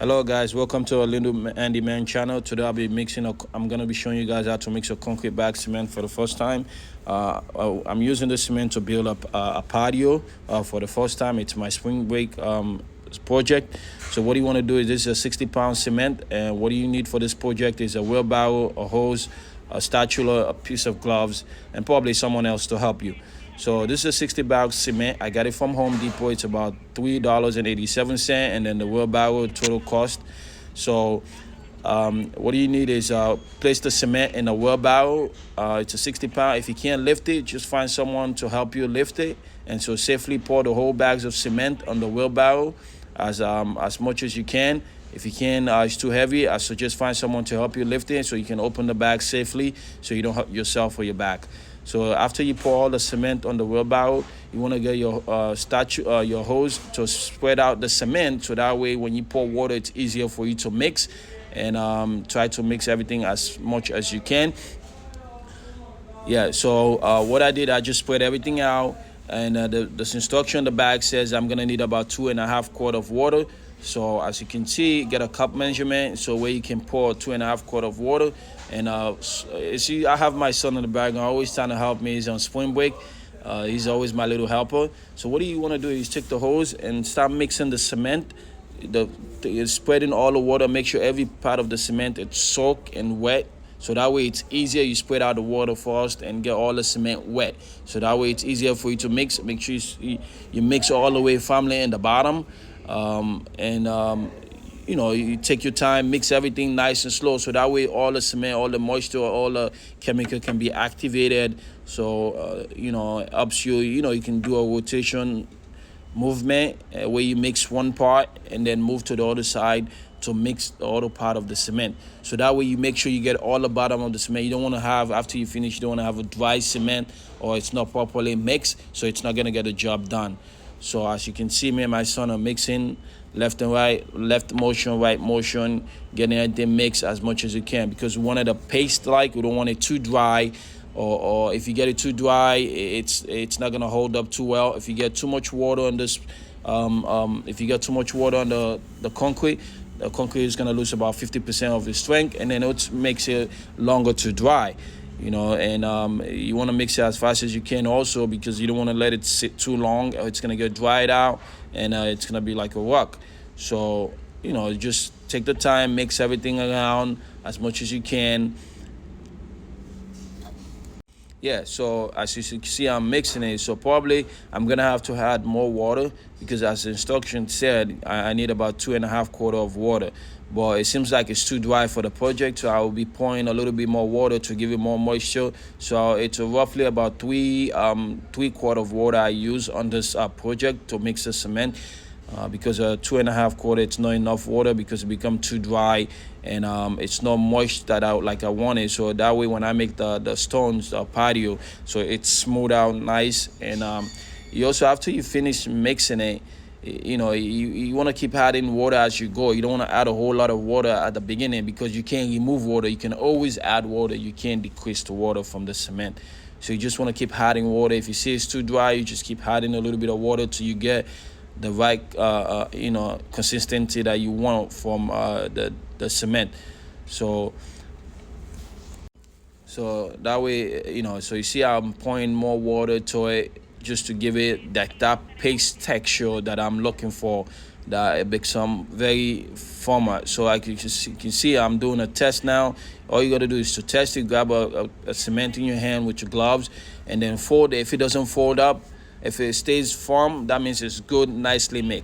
Hello guys, welcome to our little Andy Man channel. Today I'm gonna be showing you guys how to mix a concrete bag cement for the first time. I'm using the cement to build up a patio for the first time. It's my spring break project. So what you want to do is, this is a 60-pound cement, and what you need for this project is a wheelbarrow, a hose, a spatula, a piece of gloves, and probably someone else to help you. So this is a 60 bag cement. I got it from Home Depot. It's about $3.87, and then the wheelbarrow total cost. So what you need is place the cement in a wheelbarrow. It's a 60-pound. If you can't lift it, just find someone to help you lift it. And so safely pour the whole bags of cement on the wheelbarrow as much as you can. If you can, it's too heavy, I suggest find someone to help you lift it so you can open the bag safely, so you don't hurt yourself or your back. So after you pour all the cement on the wheelbarrow, you want to get your your hose to spread out the cement, so that way when you pour water, it's easier for you to mix. And try to mix everything as much as you can. Yeah, so what I did, I just spread everything out. And this instruction on the bag says I'm gonna need about 2.5 quarts of water. So as you can see, get a cup measurement so where you can pour 2.5 quarts of water. And see, I have my son in the bag, and always trying to help me. He's on spring break. He's always my little helper. So what you want to do is take the hose and start mixing the cement. Spreading all the water. Make sure every part of the cement is soaked and wet. So that way it's easier. You spread out the water first and get all the cement wet. So that way it's easier for you to mix. Make sure you mix all the way firmly in the bottom. You take your time, mix everything nice and slow. So that way all the cement, all the moisture, all the chemical can be activated. So, it helps you, you can do a rotation movement where you mix one part and then move to the other side to mix the other part of the cement. So that way you make sure you get all the bottom of the cement. You don't want to have, after you finish, you don't want to have a dry cement or it's not properly mixed, so it's not going to get the job done. So as you can see, me and my son are mixing left and right, left motion, right motion, getting everything mixed as much as you can, because we wanted a paste-like. We don't want it too dry, or if you get it too dry, it's not gonna hold up too well. If you get too much water on this, if you get too much water on the concrete is gonna lose about 50% of its strength, and then it makes it longer to dry. And you want to mix it as fast as you can also, because you don't want to let it sit too long. It's going to get dried out, and it's going to be like a rock. So, just take the time, mix everything around as much as you can. Yeah, so as you can see, I'm mixing it. So probably I'm going to have to add more water, because as the instruction said, I need about 2.5 quarts of water. But it seems like it's too dry for the project, so I will be pouring a little bit more water to give it more moisture. So it's roughly about 3 quarts of water I use on this project to mix the cement. Because 2.5 quarts, it's not enough water, because it becomes too dry, and it's not moist like I wanted. So that way when I make the stones, the patio, so it's smooth out nice. And you also, after you finish mixing it, you want to keep adding water as you go. You don't want to add a whole lot of water at the beginning, because you can't remove water. You can always add water. You can't decrease the water from the cement. So you just want to keep adding water. If you see it's too dry, you just keep adding a little bit of water till you get the right consistency that you want from the cement. So that way, so you see I'm pouring more water to it, just to give it that paste texture that I'm looking for, that it becomes very firmer. So you can see I'm doing a test now. All you got to do is to test it. Grab a cement in your hand with your gloves, and then fold it. If it doesn't fold up, if it stays firm, that means it's good, nicely mixed.